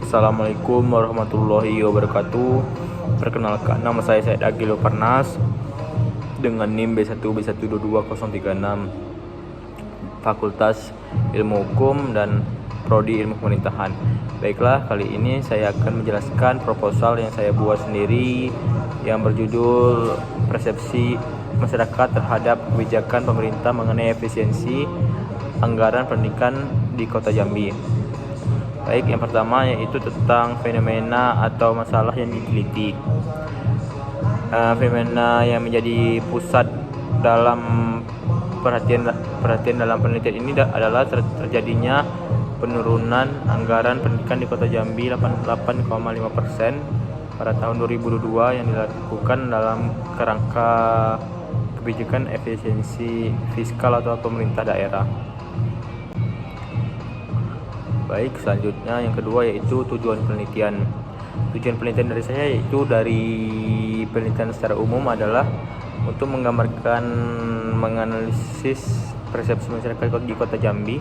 Assalamualaikum warahmatullahi wabarakatuh. Perkenalkan, nama saya Said Agil Parnas dengan NIM B1B122036, Fakultas Ilmu Hukum dan Prodi Ilmu Pemerintahan. Baiklah, kali ini saya akan menjelaskan proposal yang saya buat sendiri yang berjudul Persepsi Masyarakat Terhadap Kebijakan Pemerintah Mengenai Efisiensi Anggaran Pendidikan di Kota Jambi. Baik, yang pertama yaitu tentang fenomena atau masalah yang diteliti. Fenomena yang menjadi pusat dalam perhatian dalam penelitian ini adalah terjadinya penurunan anggaran pendidikan di Kota Jambi 88,5% pada tahun 2022 yang dilakukan dalam kerangka kebijakan efisiensi fiskal atau pemerintah daerah. Baik, selanjutnya yang kedua yaitu tujuan penelitian. Tujuan penelitian dari saya yaitu dari penelitian secara umum adalah untuk menggambarkan, menganalisis persepsi masyarakat di Kota Jambi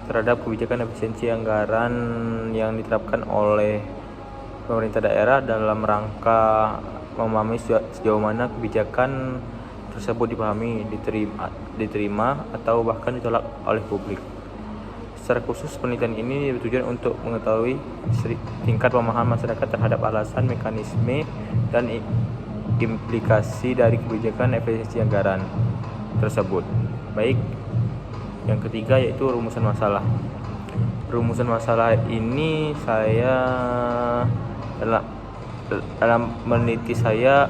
terhadap kebijakan efisiensi anggaran yang diterapkan oleh pemerintah daerah dalam rangka memahami sejauh mana kebijakan tersebut dipahami, diterima atau bahkan ditolak oleh publik. Secara khusus, penelitian ini bertujuan untuk mengetahui tingkat pemahaman masyarakat terhadap alasan, mekanisme, dan implikasi dari kebijakan efisiensi anggaran tersebut. Baik, yang ketiga yaitu rumusan masalah. Rumusan masalah ini saya dalam meneliti saya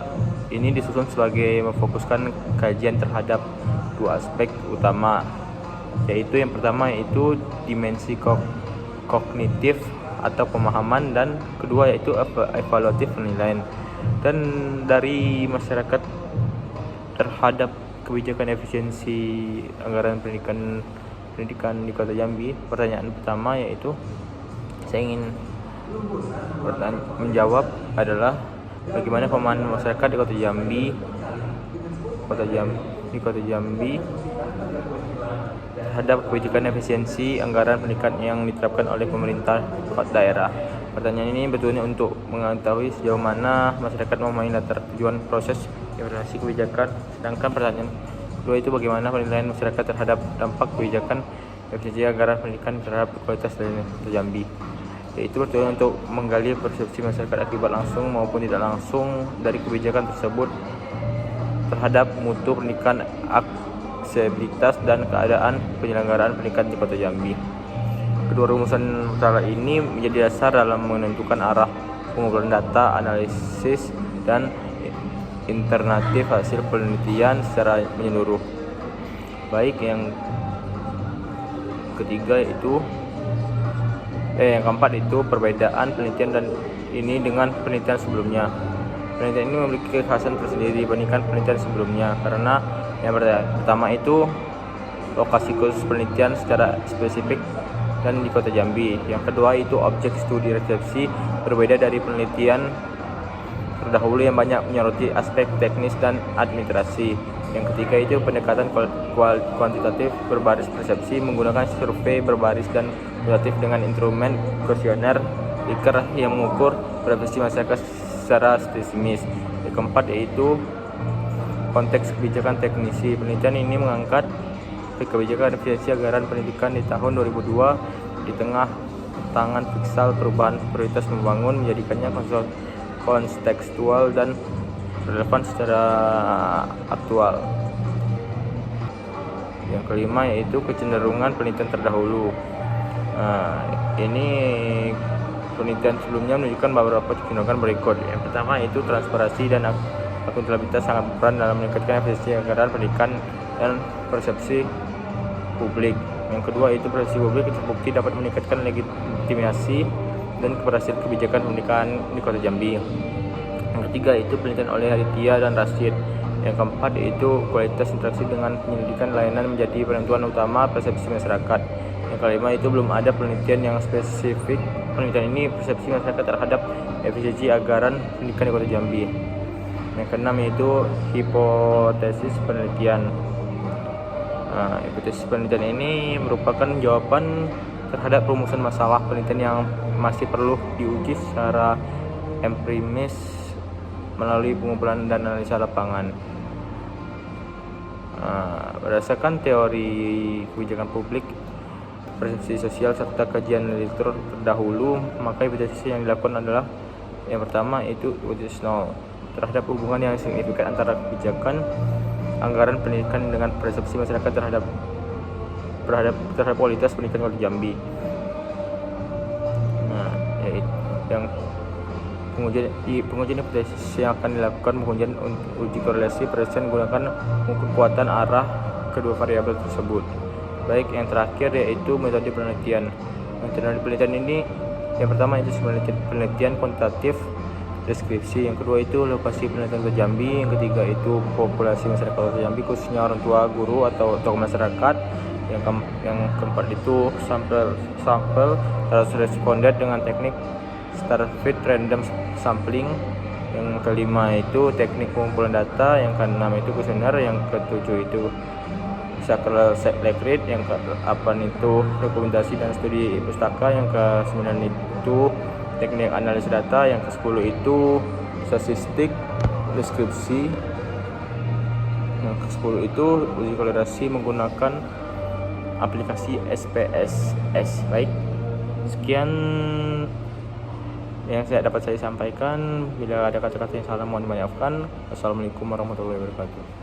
ini disusun sebagai memfokuskan kajian terhadap dua aspek utama, yaitu yang pertama yaitu dimensi kognitif atau pemahaman, dan kedua yaitu evaluatif penilaian. Dan dari masyarakat terhadap kebijakan efisiensi anggaran pendidikan di Kota Jambi, pertanyaan pertama yaitu saya ingin menjawab adalah bagaimana pemahaman masyarakat di Kota Jambi terhadap kebijakan efisiensi anggaran pendidikan yang diterapkan oleh pemerintah daerah. Pertanyaan ini bertujuan untuk mengetahui sejauh mana masyarakat memahami latar tujuan proses implementasi kebijakan. Sedangkan pertanyaan kedua itu bagaimana penilaian masyarakat terhadap dampak kebijakan efisiensi anggaran pendidikan terhadap kualitas dari Jambi. Yaitu bertujuan untuk menggali persepsi masyarakat akibat langsung maupun tidak langsung dari kebijakan tersebut terhadap mutu pendidikan, aksesibilitas, dan keadaan penyelenggaraan pendidikan di Kota Jambi. Kedua rumusan masalah ini menjadi dasar dalam menentukan arah pengumpulan data, analisis, dan alternatif hasil penelitian secara menyeluruh. Baik, yang ketiga itu yang keempat itu perbedaan penelitian dan ini dengan penelitian sebelumnya. Penelitian ini memiliki kekhasan tersendiri dibandingkan penelitian sebelumnya karena yang pertama itu lokasi khusus penelitian secara spesifik dan di Kota Jambi. Yang kedua itu objek studi resepsi berbeda dari penelitian terdahulu yang banyak menyoroti aspek teknis dan administrasi. Yang ketiga itu pendekatan kuantitatif berbasis persepsi menggunakan survei berbaris dan kualitatif dengan instrumen kuesioner Likert yang mengukur persepsi masyarakat secara statistis. Yang keempat yaitu konteks kebijakan teknisi. Penelitian ini mengangkat kebijakan efisiensi anggaran pendidikan di tahun 2002 di tengah tangan fiskal perubahan prioritas membangun, menjadikannya kontekstual dan relevan secara aktual. Yang kelima yaitu kecenderungan penelitian terdahulu. Ini penelitian sebelumnya menunjukkan beberapa kecenderungan berikut. Yang pertama yaitu transparansi dan akuntabilitas sangat berperan dalam meningkatkan efisiensi anggaran pendidikan dan persepsi publik. Yang kedua itu persepsi publik terbukti dapat meningkatkan legitimasi dan keberhasilan kebijakan pendidikan di Kota Jambi. Yang ketiga itu penelitian oleh Aditya dan Rashid. Yang keempat yaitu kualitas interaksi dengan penyelidikan layanan menjadi penentuan utama persepsi masyarakat. Yang kelima itu belum ada penelitian yang spesifik. Penelitian ini persepsi masyarakat terhadap efisiensi anggaran pendidikan di Kota Jambi. Yang keenam yaitu hipotesis penelitian. Hipotesis penelitian ini merupakan jawaban terhadap rumusan masalah penelitian yang masih perlu diuji secara empiris melalui pengumpulan dan analisa lapangan. Berdasarkan teori kebijakan publik, persepsi sosial serta kajian literatur terdahulu, maka evaluasi yang dilakukan adalah yang pertama itu evaluasional terhadap hubungan yang signifikan antara kebijakan anggaran pendidikan dengan persepsi masyarakat terhadap kualitas pendidikan di Jambi. Yaitu yang pengujian hipotesis yang akan dilakukan pengujian uji korelasi persepsi menggunakan kekuatan arah kedua variabel tersebut. Baik, yang terakhir yaitu metode penelitian. Metode penelitian ini yang pertama itu penelitian kuantitatif deskripsi, yang kedua itu lokasi penelitian Kota Jambi, yang ketiga itu populasi masyarakat Kota Jambi khususnya orang tua, guru atau tokoh masyarakat, yang keempat itu sampel terus responden dengan teknik Starfit random sampling, yang kelima itu teknik pengumpulan data, yang keenam itu kuesioner, yang ketujuh itu Sakral-Lekrit, yang ke-8 itu dokumentasi dan studi pustaka, yang ke-9 itu teknik analisis data, yang ke-10 itu statistik deskripsi, yang ke-10 itu uji korelasi menggunakan aplikasi SPSS. Baik, sekian yang dapat saya sampaikan. Bila ada kata-kata yang salah mohon dimaafkan. Assalamualaikum warahmatullahi wabarakatuh.